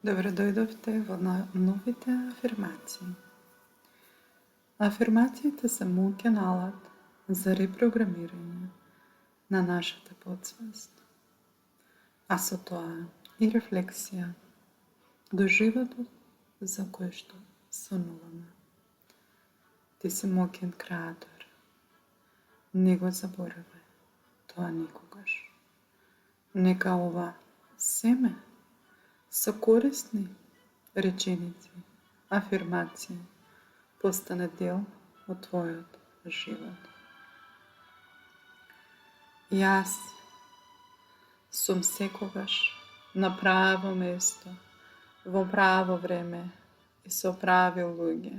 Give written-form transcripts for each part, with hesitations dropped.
Dobrodojdovte во новите афирмации. Афирмациите се моќен алат за репрограмирање на нашата подсвест, а со тоа и рефлексија до животот за кој што сонуваме. Ти си моќен креатор. Не го заборавај тоа никогаш. Нека ова семе со корисни реченици, афирмации, постане дел од твојот живот. Јас сум секогаш на право место, во право време и со прави луѓе.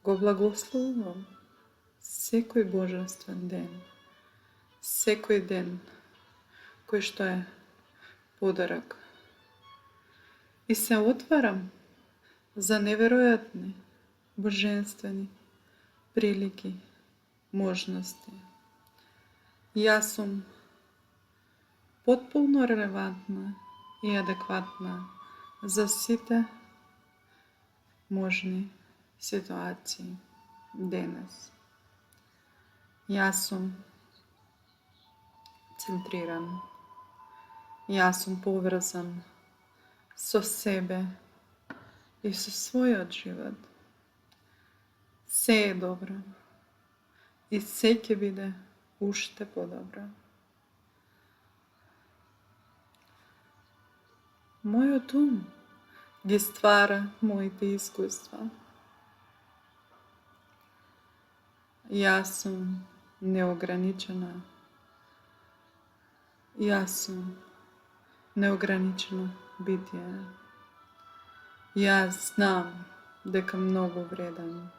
Го благословувам секој божествен ден, секој ден кој што е подарок. И се отварам за неверојатни, божествени прилики, можности. Јас сум потполно релевантна и адекватна за сите можни ситуации денес. Јас сум центриран. Јас сум поврзан со себе и со својот живот. Се е добро и се ќе биде уште подобро. Мојот ум ги ствара моите искуства. Јас сум неограничена. Јас сум неограничено битие. Јас знам дека многу вредам.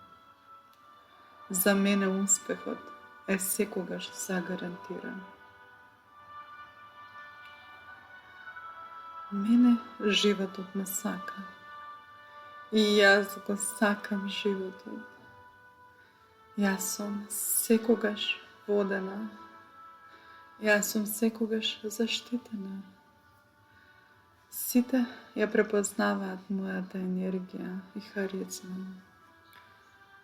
За мене успехот е секогаш загарантиран. Мене животот ме сака. И јас го сакам животот. Јас сум секогаш водена. Јас сум секогаш заштитена. Сите ја препознаваат мојата енергија и харизма.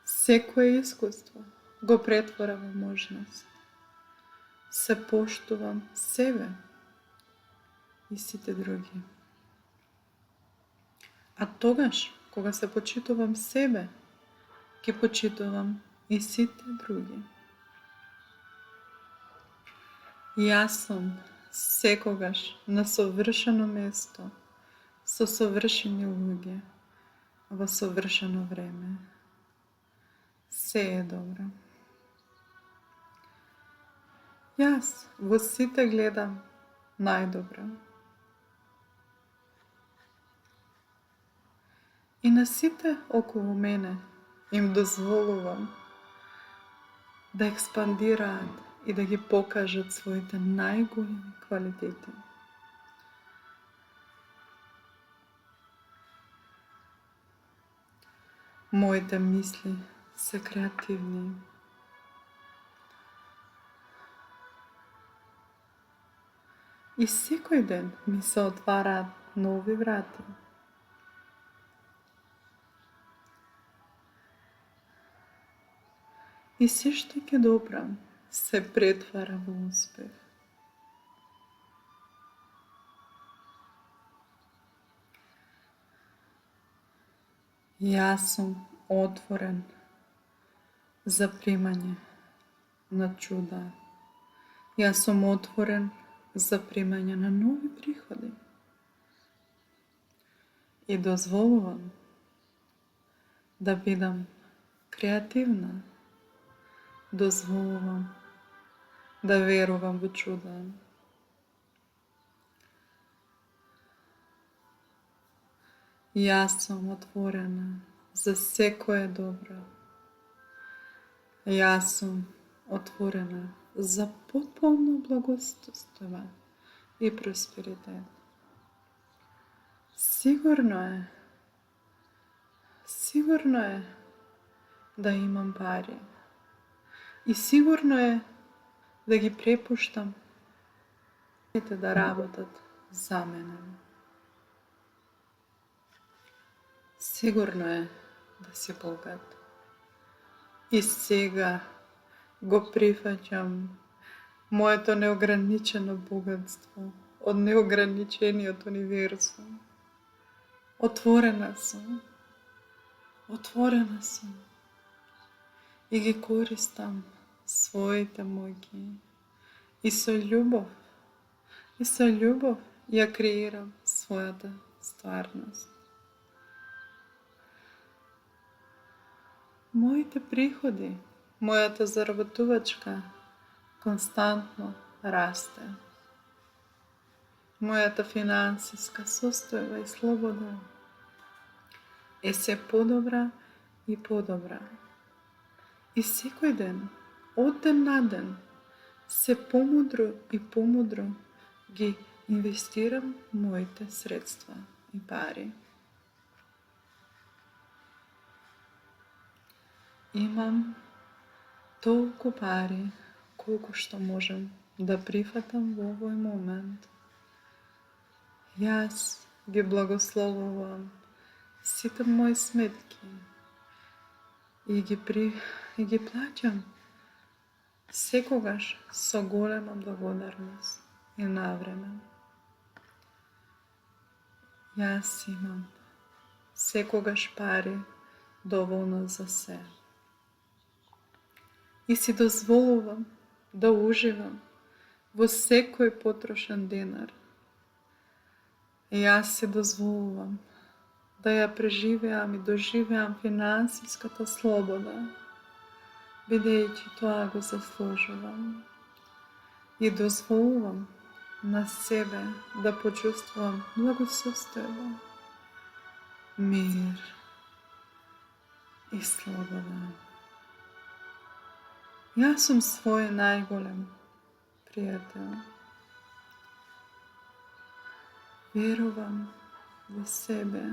Секое искуство го претвора во можност. Се поштувам себе и сите други. А тогаш, кога се почитувам себе, ќе почитувам и сите други. Јас сум секогаш на совршено место, со совршени луѓе, во совршено време. Се е добро. Јас во сите гледам најдобро. И на сите околу мене им дозволувам да експандираат и да ги покажат своите најголеми квалитети. Моите мисли се креативни. И секој ден ми се отвараат нови врати. И се што ќе добрам се претвара во успех. Јас сум отворен за примање на чуда. Јас сум отворен за примање на нови приходи. И дозволувам да бидам креативна. Дозволувам да верувам во чуда. Јас сум отворена за секое добро. Јас сум отворена за потполно благосостојба и просперитет. Сигурно е да имам пари. И сигурно е да ги препуштам да работат за мене. Сигурно е да си богат. И сега го прифаќам моето неограничено богатство од неограничениот универзум. Отворена сум. Отворена сум. И ги користам своите моќи. И со љубов ја креирам својата стварност. Моите приходи, мојата заработувачка константно расте. Мојата финансиска состојба и слобода е се подобра и подобра. И секој ден, од ден на ден, се помудро и помудро ги инвестирам моите средства и пари. Имам толку пари колку што можам да прифатам во овој момент. Јас ги благословувам сите мои сметки и ги плаќам секогаш со голема благодарност и навреме. Јас имам секогаш пари доволно за се. И си дозволувам да уживам во секој потрошен денар. И јас си дозволувам да ја преживеам и доживеам финансиската слобода, бидејќи тоа го заслужувам. И дозволувам на себе да почувствувам благосостојба, мир и слобода. Јас сум свој најголем пријател. Верувам во себе,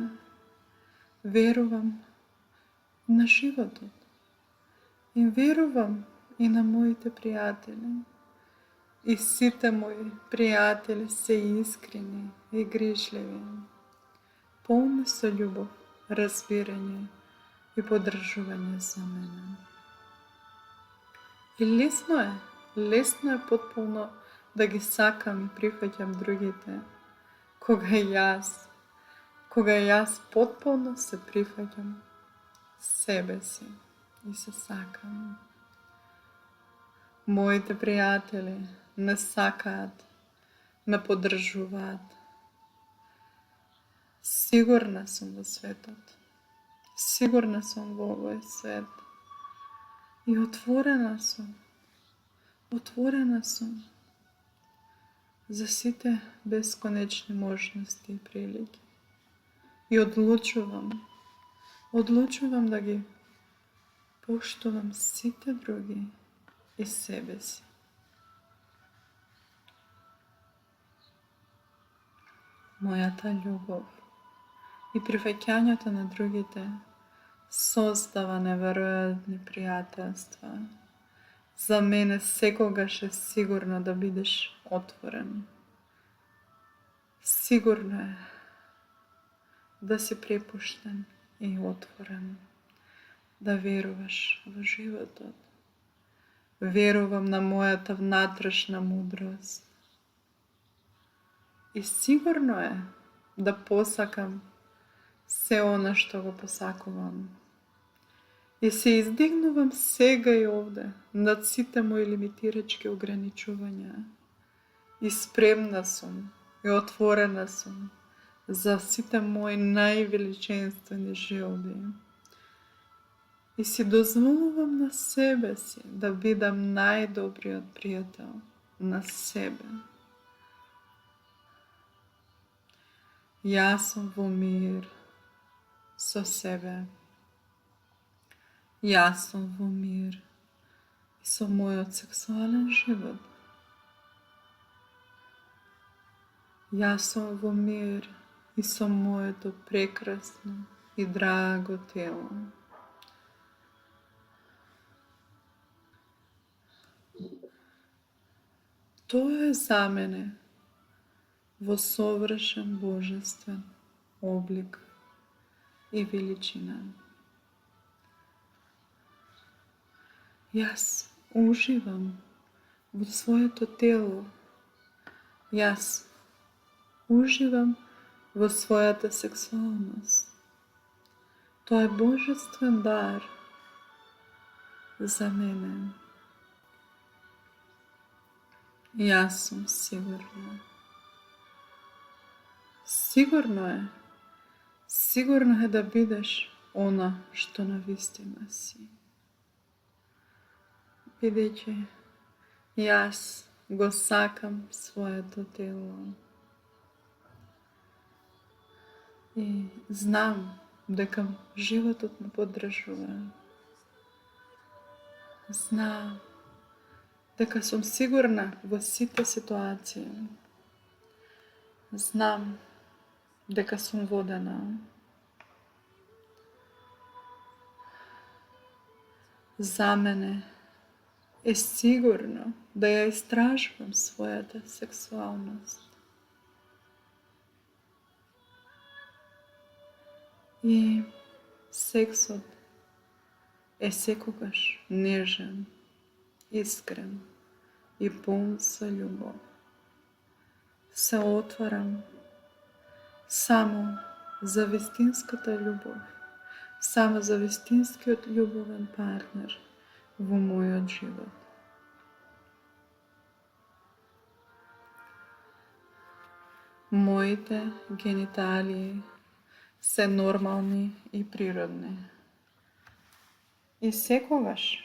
верувам на животот и верувам и на моите пријатели. И сите мои пријатели се искрени и грижливи, полни со љубов, разбирање и поддржување за мене. И лесно е потполно да ги сакам и прифаќам другите, кога јас потполно се прифаќам себе си и се сакам. Моите пријатели ме сакаат, ме поддржуваат. Сигурна сум во светот. Сигурна сум во овој свет. И отворена сум за сите бесконечни можности и прилики. И одлучувам да ги поштувам сите други и себе си. Мојата љубов и прифаќањето на другите создава неверојатни пријателства. За мене секогаш е сигурно да бидеш отворен. Сигурно е да си препуштен и отворен. Да веруваш во животот. Верувам на мојата внатрешна мудрост. И сигурно е да посакам се она што го посакувам. И се издигнувам сега и овде над сите мои лимитирачки ограничувања. И спремна сум и отворена сум за сите мои највеличенствени желби. И си дозволувам на себе си да бидам најдобриот пријател на себе. Јас сум во мир со себе. Јас сум во мир и со мојот сексуален живот. Јас сум во мир и со моето прекрасно и драго тело. Тоа е за мене во совршен божествен облик. и величина. Јас уживам во своето тело. Јас уживам во својата сексуалност. Тоа е божествен дар за мене. Јас сум сигурна. Сигурно е да бидеш она што навистина си. Бидејќи јас го сакам своето тело. И знам дека животот ме поддржува. Знам дека сум сигурна во сите ситуации. Знам дека сум водена. За мене е сигурно да ја истражувам својата сексуалност. И сексот е секогаш нежен, искрен и пун со љубов. Се отварам само за вистинската љубов, само за вистинскиот љубовен партнер во мојот живот. Моите гениталии се нормални и природни. И секогаш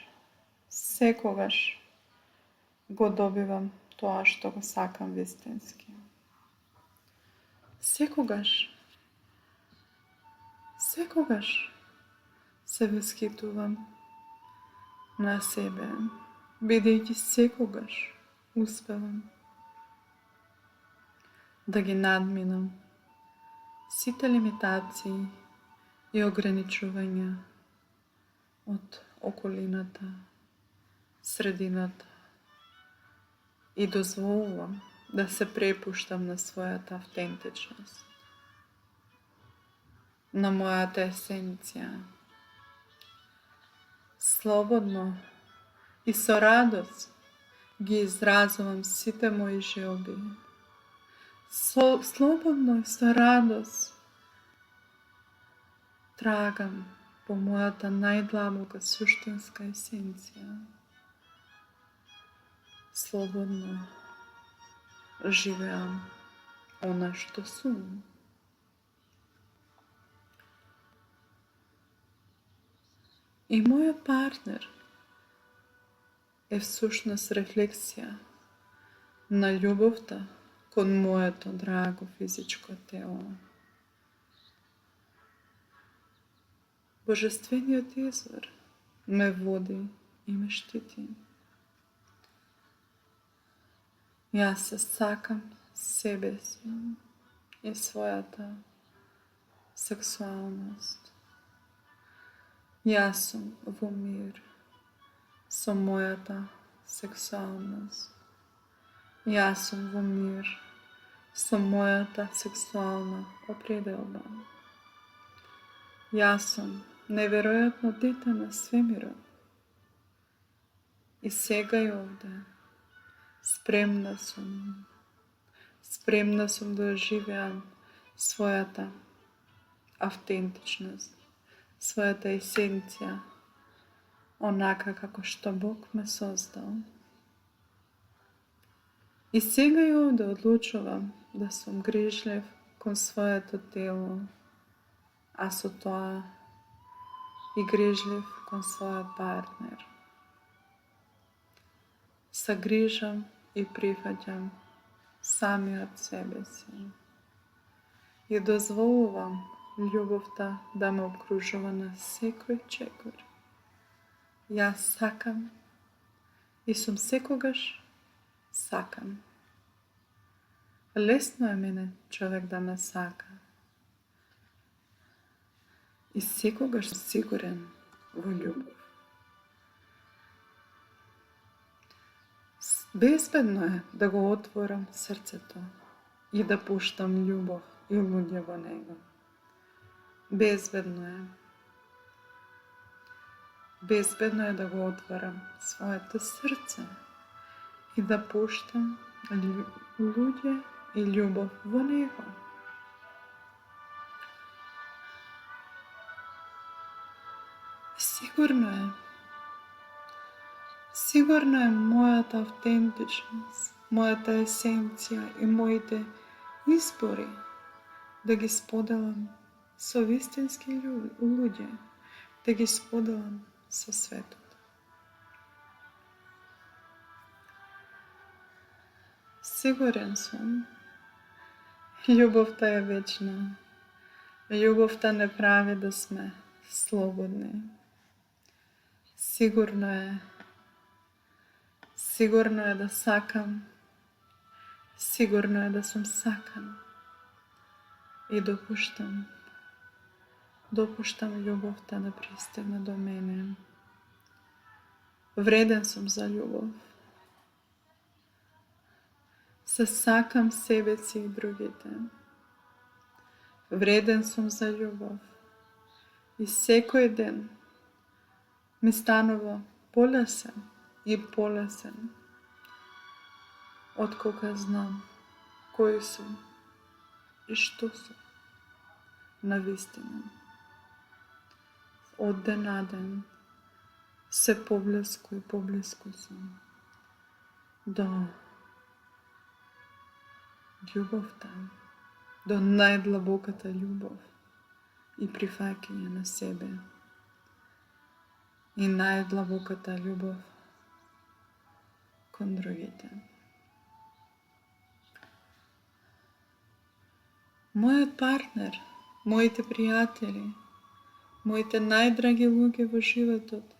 го добивам тоа што го сакам вистински. Секогаш се восхитувам на себе, бидејќи секогаш успевам да ги надминам сите лимитации и ограничувања од околината, средината и дозволувам да се препуштам на својата автентичност, на мојата есенција. Слободно и со радост ги изразувам сите мои желби. Слободно и со радост трагам по мојата најдлабока суштинска есенција. Слободно живеам она што сум. И мојот партнер е всушност рефлексија на љубовта кон моето драго физичко тело. Божествениот извор ме води и ме штити. Јас се сакам себе си и својата сексуалност. Јас сум во мир со мојата сексуалност. Јас сум во мир со мојата сексуална определба. Јас сум неверојатно дете на свемирот. И сега и овде спремна сум да оживеам својата автентичност, својата есенција, онака како што Бог ме создал. И сега и овде одлучувам да сум грижлив кон своето тело, а со тоа и грижлив кон својот партнер. Са грижам и прифаќам самиот себе си. И дозволувам љубовта да ме обкружува на секој чекор. Јас сакам и сум секогаш сакан. Лесно е мене човек да ме сака. И секогаш сум сигурен во љубов. Безбедно е да го отворам срцето и да пуштам љубов и луѓе во него. Безбедно е. Безбедно е да го отварам своето срце и да пуштам луѓе и љубов во него. Сигурно е мојата автентичност, мојата есенција и моите избори да ги споделам со вистински луѓе, да ги споделам со светот. Сигурен сум, љубовта е вечна. Љубовта не прави да сме слободни. Сигурно е да сакам, сигурно е да сум сакан и допуштам љубовта да пристигне до мене. Вреден сум за љубов. Се сакам себе си и другите. Вреден сум за љубов. И секој ден ми станува полесен и полесен откога знам кој сум и што сум навистина. Од ден на ден се поблиску и поблиску сум до љубовта, до најдлабоката љубов и прифаќање на себе и најдлабоката љубов кон другите. Мојот партнер, моите пријатели, моите најдраги луѓе во животот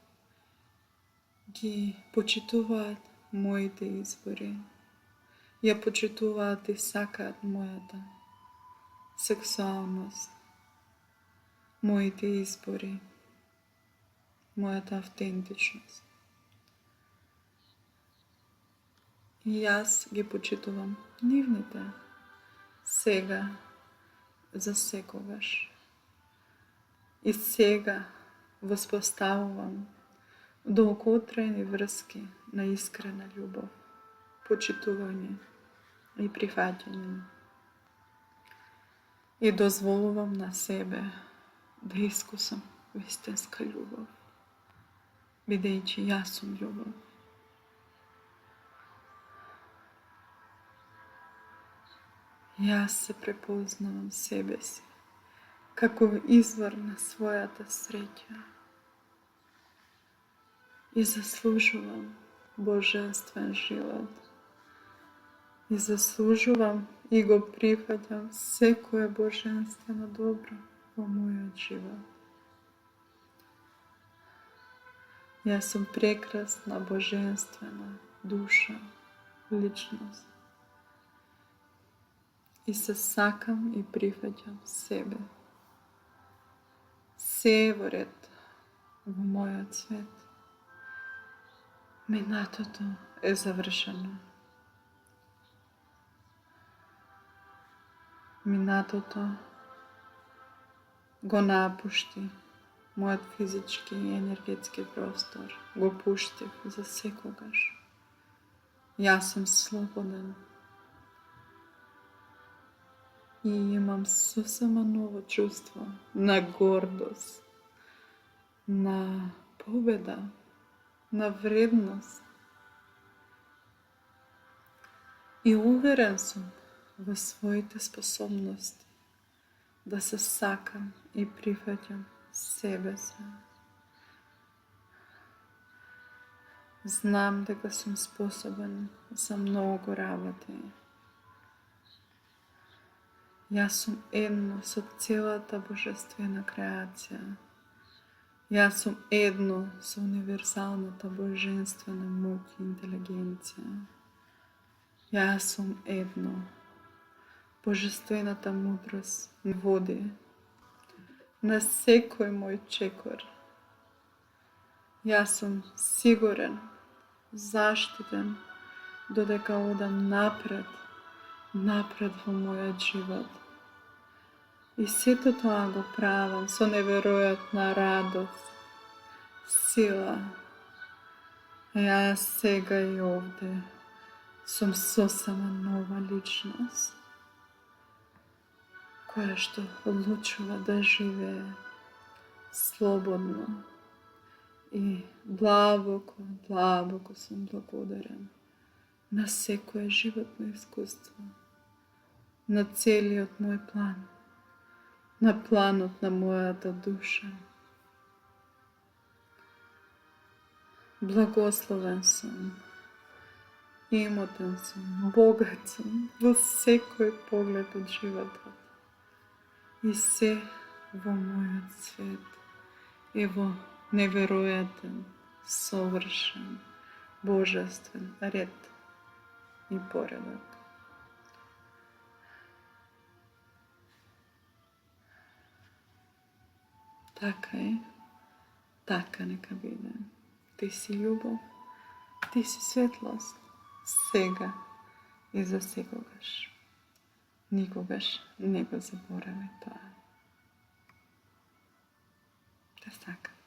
ги почитуваат моите избори. Ја почитуваат и сакаат мојата сексуалност, моите избори, мојата автентичност. И јас ги почитувам нивните сега за секогаш. И сега воспоставувам долготрајни врски на искрена љубов, почитување и прифаќање. И дозволувам на себе да искусам вистинска љубов, бидејќи јас сум љубов. Јас се препознавам себе си како извор на својата среќа и заслужувам божествен живот. И заслужувам и го прифаќам секое божествено добро во мојот живот. Јас сум прекрасна, божествена душа, личност. И се сакам и прифаќам себе. Се е во ред во мојот свет. Минатото е завршено. Минатото го напушти мојот физички и енергетски простор. Го пуштив за секогаш. Јас сум слободен. И имам сосема ново чувство на гордост, на победа, на вредност. И уверен сум во своите способности да се сакам и прифаќам себе се. Знам дека сум способен за многу работи. Јас сум едно со целата божествена креација. Јас сум едно со универзалната божествена моќ и интелигенција. Јас сум едно. Божествената мудрост ме води на секој мој чекор. Јас сум сигурен, заштитен, додека одам напред во мојот живот. И сето тоа го правам со неверојатна радост, сила. Јас сега и овде сум сосема нова личност, која што одлучува да живее слободно и длабоко сум благодарен на секое животно искуство, на целиот мој план, на планот на мојата душа. Благословен сум, имотен сум, богат сум во секој поглед од животот. И се во мојот свет е во неверојатен, совршен, божествен ред и поредок. Така е, така нека биде. Ти си љубов, ти си светлост, сега и за секогаш. Никогаш не го заборави тоа. Те сакам.